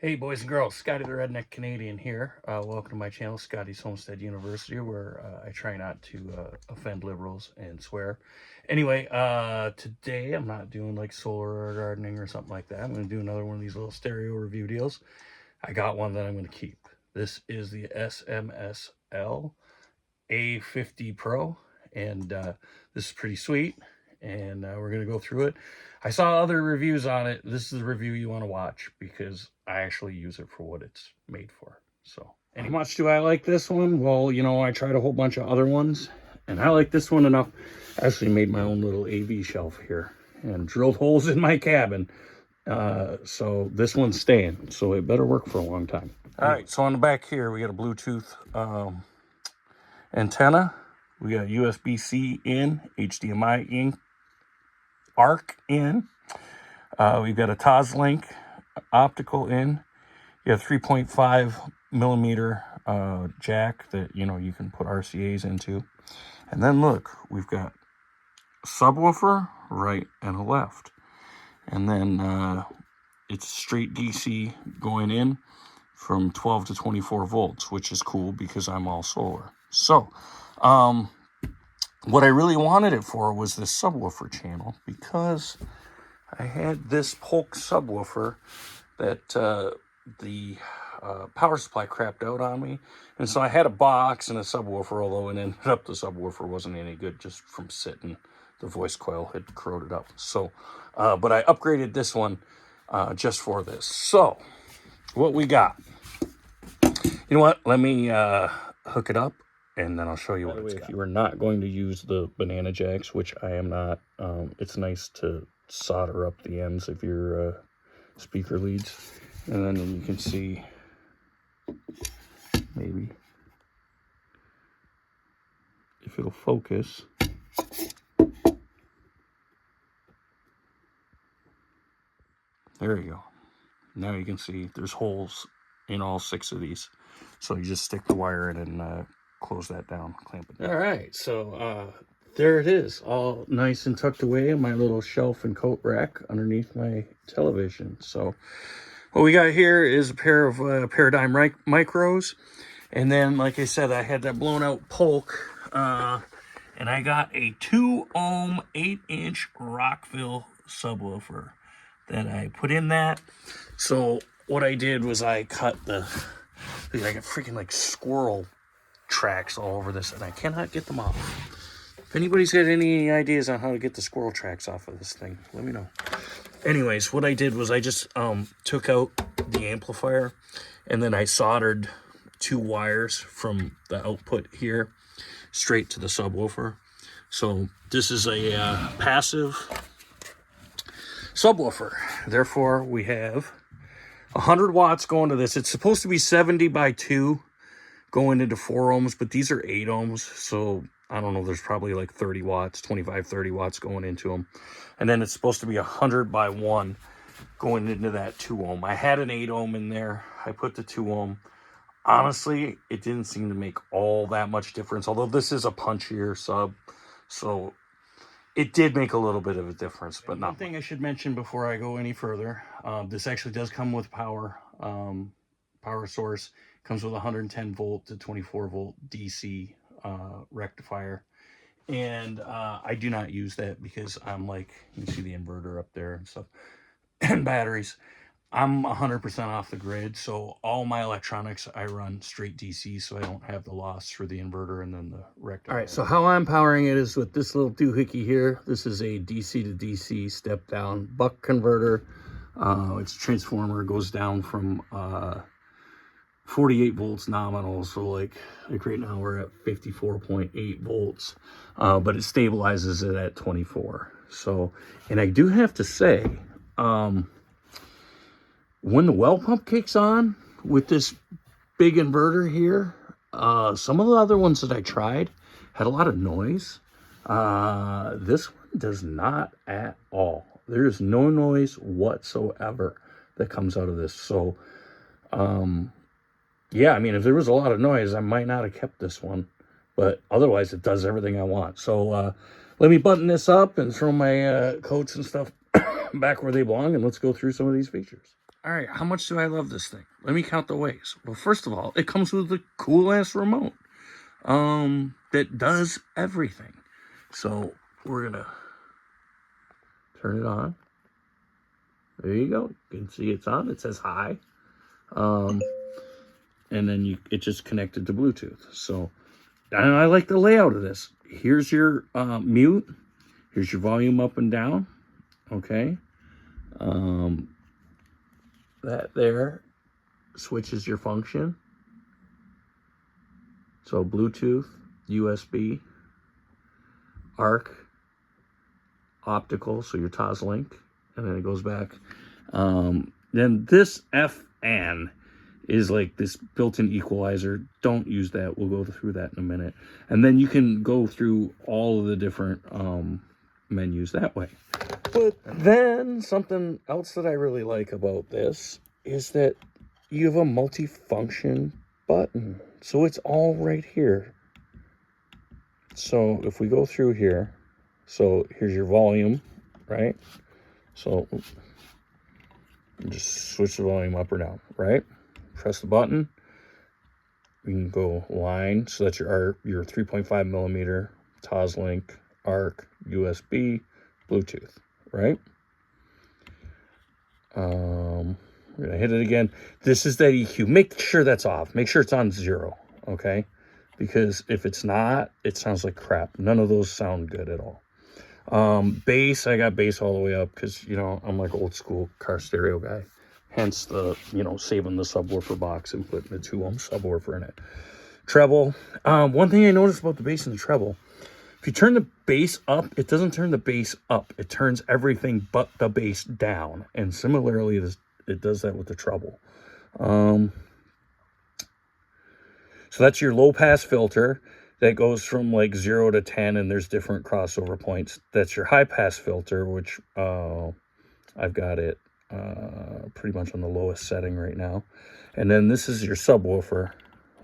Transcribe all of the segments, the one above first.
Hey boys and girls, Scotty the Redneck Canadian here. Welcome to my channel, Scotty's Homestead University, where I try not to offend liberals and swear. Anyway, today I'm not doing like solar or gardening or something like that. I'm going to do another one of these little stereo review deals. I got one that I'm going to keep. This is the SMSL A50 Pro, and this is pretty sweet, and we're going to go through it. I saw other reviews on it. This is the review you want to watch because I actually use it for what it's made for. So, and how much do I like this one? Well, you know, I tried a whole bunch of other ones, and I like this one enough. I actually made my own little AV shelf here and drilled holes in my cabin. So this one's staying, so it better work for a long time. All right, so on the back here, we got a Bluetooth antenna. We got USB-C in, HDMI in, ARC in. We've got a Toslink optical in. You have 3.5 millimeter jack that, you know, you can put RCAs into. And then look, we've got a subwoofer right and a left. And then it's straight DC going in from 12 to 24 volts, which is cool because I'm all solar. So, what I really wanted it for was this subwoofer channel, because I had this Polk subwoofer that the power supply crapped out on me. And so I had a box and a subwoofer, although it ended up the subwoofer wasn't any good just from sitting. The voice coil had corroded up. So, but I upgraded this one just for this. So, what we got. You know what? Let me hook it up, and then I'll show you what it's got. If you are not going to use the banana jacks, which I am not, it's nice to solder up the ends of your speaker leads. And then you can see, maybe, if it'll focus. There you go. Now you can see there's holes in all 6 of these. So you just stick the wire in and close that down, clamp it down. All right, so there it is, all nice and tucked away in my little shelf and coat rack underneath my television. So what we got here is a pair of Paradigm micros. And then, like I said, I had that blown out Polk, and I got a 2 ohm 8-inch Rockville subwoofer that I put in that. So what I did was I cut I got freaking like squirrel tracks all over this, and I cannot get them off. If anybody's got any ideas on how to get the squirrel tracks off of this thing, let me know. Anyways, what I did was I just took out the amplifier, and then I soldered 2 wires from the output here straight to the subwoofer. So this is a passive subwoofer. Therefore, we have 100 watts going to this. It's supposed to be 70 by 2 going into 4 ohms, but these are 8 ohms. So I don't know, there's probably like 30 watts, 25, 30 watts going into them. And then it's supposed to be 100 by 1 going into that 2 ohm. I had an 8 ohm in there. I put the 2 ohm. Honestly, it didn't seem to make all that much difference, although this is a punchier sub. So it did make a little bit of a difference, but not. One thing I should mention before I go any further, this actually does come with power source. It comes with 110 volt to 24 volt DC rectifier. And I do not use that because I'm like, you see the inverter up there and stuff, and batteries. I'm 100% off the grid, so all my electronics I run straight DC, so I don't have the loss for the inverter and then the rectifier. All right, so how I'm powering it is with this little doohickey here. This is a DC to DC step down buck converter. Its transformer goes down from 48 volts nominal, so like right now we're at 54.8 volts, but it stabilizes it at 24. So, and I do have to say, when the well pump kicks on with this big inverter here, some of the other ones that I tried had a lot of noise. This one does not at all. There's no noise whatsoever that comes out of this. So, yeah, I mean, if there was a lot of noise, I might not have kept this one. But otherwise, it does everything I want. So, let me button this up and throw my coats and stuff back where they belong, and let's go through some of these features. All right, how much do I love this thing? Let me count the ways. Well, first of all, it comes with a cool ass remote that does everything. So we're gonna turn it on. There you go. You can see it's on. It says hi. And then it just connected to Bluetooth. So and I like the layout of this. Here's your mute. Here's your volume up and down. Okay. That there switches your function. So Bluetooth, USB, ARC, optical, so your Toslink, and then it goes back. Then this FN is like this built-in equalizer. Don't use that. We'll go through that in a minute. And then you can go through all of the different menus that way. But then something else that I really like about this is that you have a multi-function button. So it's all right here. So if we go through here, so here's your volume, right? So just switch the volume up or down, right? Press the button. We can go line, so that's your 3.5 millimeter Toslink, ARC, USB, Bluetooth, right? We're gonna hit it again. This is that EQ. Make sure that's off. Make sure it's on 0, okay? Because if it's not, it sounds like crap. None of those sound good at all. Bass, I got bass all the way up because, you know, I'm like old school car stereo guy. Hence the, you know, saving the subwoofer box and putting the 2-ohm subwoofer in it. Treble. One thing I noticed about the bass and the treble, if you turn the bass up, it doesn't turn the bass up. It turns everything but the bass down. And similarly, it does that with the treble. So that's your low pass filter that goes from like 0 to 10, and there's different crossover points. That's your high pass filter, which I've got it pretty much on the lowest setting right now. And then this is your subwoofer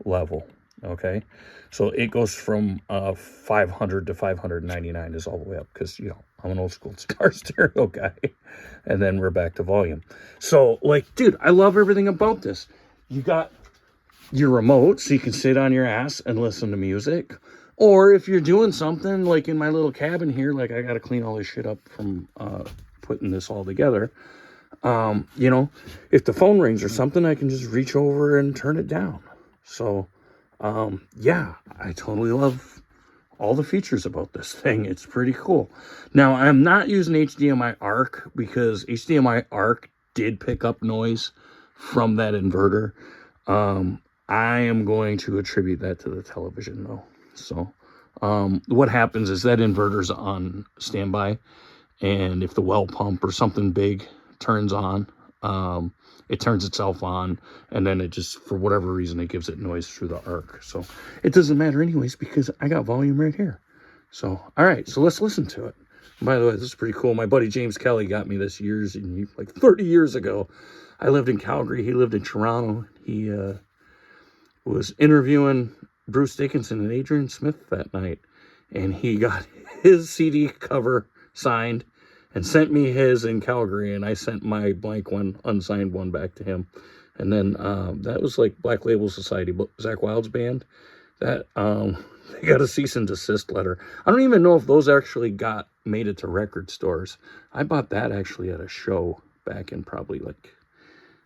level, okay? So it goes from 500 to 599 is all the way up because, you know, I'm an old school car stereo guy. And then we're back to volume. So, like, dude, I love everything about this. You got your remote so you can sit on your ass and listen to music. Or if you're doing something like in my little cabin here, like I got to clean all this shit up from putting this all together. You know, if the phone rings or something, I can just reach over and turn it down. So, yeah, I totally love all the features about this thing. It's pretty cool. Now, I'm not using HDMI ARC because HDMI ARC did pick up noise from that inverter. I am going to attribute that to the television though. So, what happens is that inverter's on standby, and if the well pump or something big turns on, it turns itself on, and then it just, for whatever reason, it gives it noise through the ARC. So it doesn't matter anyways because I got volume right here. So, all right, so let's listen to it. And by the way, this is pretty cool. My buddy James Kelly got me this like 30 years ago. I lived in Calgary. He lived in Toronto. He was interviewing Bruce Dickinson and Adrian Smith that night, and he got his CD cover signed and sent me his in Calgary, and I sent my blank one, unsigned one, back to him. And then that was like Black Label Society, Zach Wild's band. That they got a cease and desist letter. I don't even know if those actually made it to record stores. I bought that actually at a show back in probably like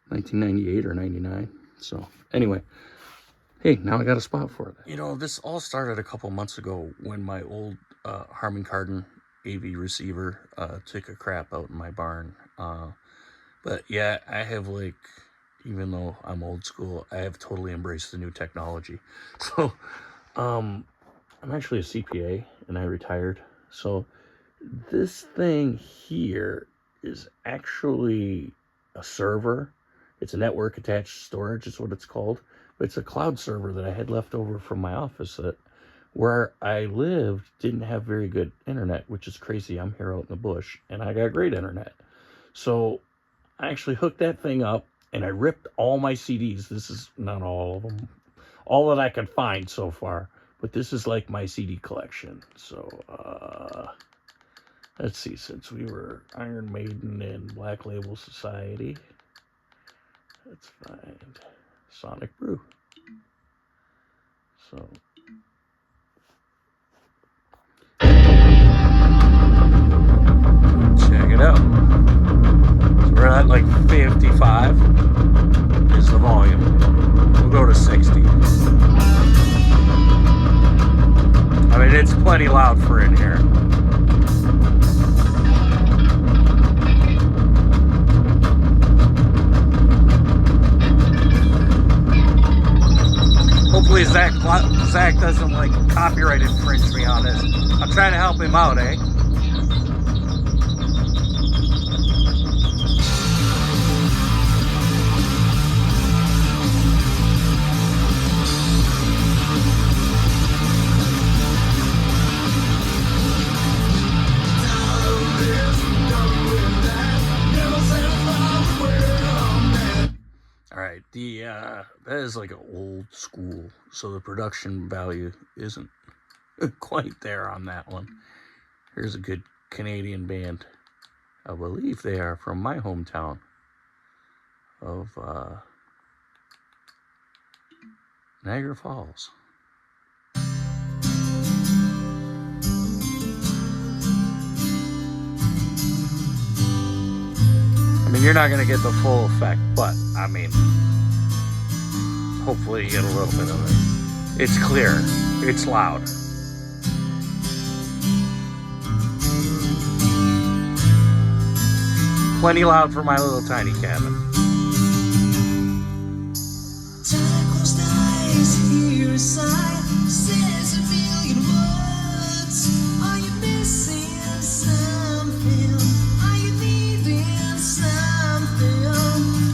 1998 or 99. So anyway, hey, now I got a spot for it. You know, this all started a couple months ago when my old Harman Kardon AV receiver took a crap out in my barn. But yeah, I have, like, even though I'm old school, I have totally embraced the new technology. So I'm actually a CPA and I retired. So this thing here is actually a server. It's a network attached storage is what it's called. But it's a cloud server that I had left over from my office that where I lived didn't have very good internet, which is crazy. I'm here out in the bush and I got great internet. So I actually hooked that thing up and I ripped all my CDs. This is not all of them, all that I could find so far, but this is like my CD collection. So let's see, since we were Iron Maiden and Black Label Society, Let's find Sonic Brew. So check it out. So we're at like 55 is the volume. We'll go to 60. I mean, it's plenty loud for in here. Hopefully Zach doesn't like copyright infringe me on this. I'm trying to help him out, eh? Alright, that is like an old school, so the production value isn't quite there on that one. Here's a good Canadian band. I believe they are from my hometown of Niagara Falls. I mean, you're not going to get the full effect, but, I mean, hopefully you get a little bit of it. It's clear. It's loud. Plenty loud for my little tiny cabin.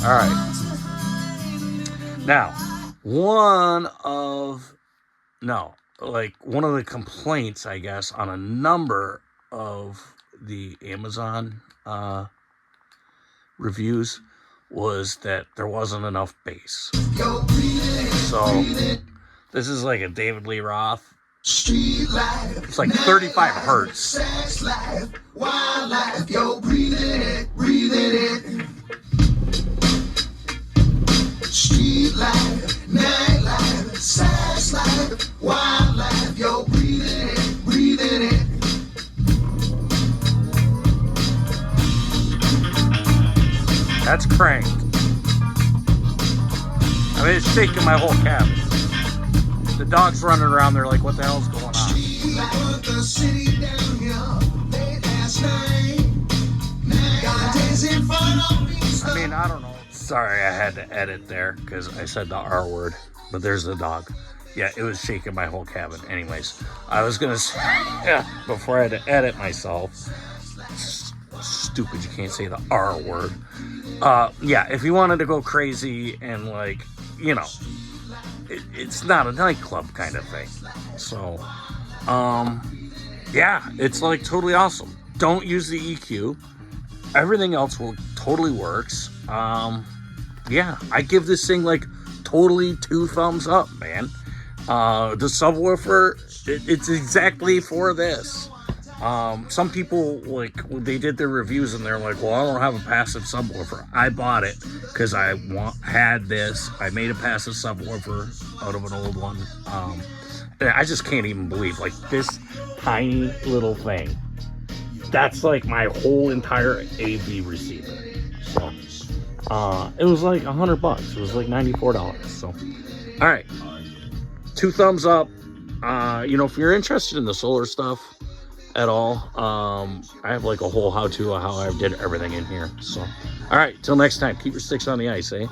All right. Now, one of the complaints, I guess, on a number of the Amazon reviews was that there wasn't enough bass. So this is like a David Lee Roth. It's like 35 hertz. Street life, night life, sex life, wildlife, yo, breathing it. That's cranked. I mean, it's shaking my whole cabin. The dog's running around there like, what the hell's going on? I mean, I don't know. Sorry, I had to edit there because I said the R word, but there's the dog. Yeah, it was shaking my whole cabin. Anyways, I was going to say, before I had to edit myself, stupid, you can't say the R word. Yeah, if you wanted to go crazy and like, you know, it's not a nightclub kind of thing. So, yeah, it's like totally awesome. Don't use the EQ. Everything else totally works. Yeah, I give this thing like totally 2 thumbs up, man. The subwoofer, it's exactly for this. Some people, like, they did their reviews and they're like, well, I don't have a passive subwoofer. I bought it because I had this. I made a passive subwoofer out of an old one. And I just can't even believe, like, this tiny little thing. That's like my whole entire AV receiver. So, it was like $100. It was like $94. So, all right. 2 thumbs up. You know, if you're interested in the solar stuff at all, I have like a whole how-to of how I did everything in here. So, all right. Till next time, keep your sticks on the ice, eh?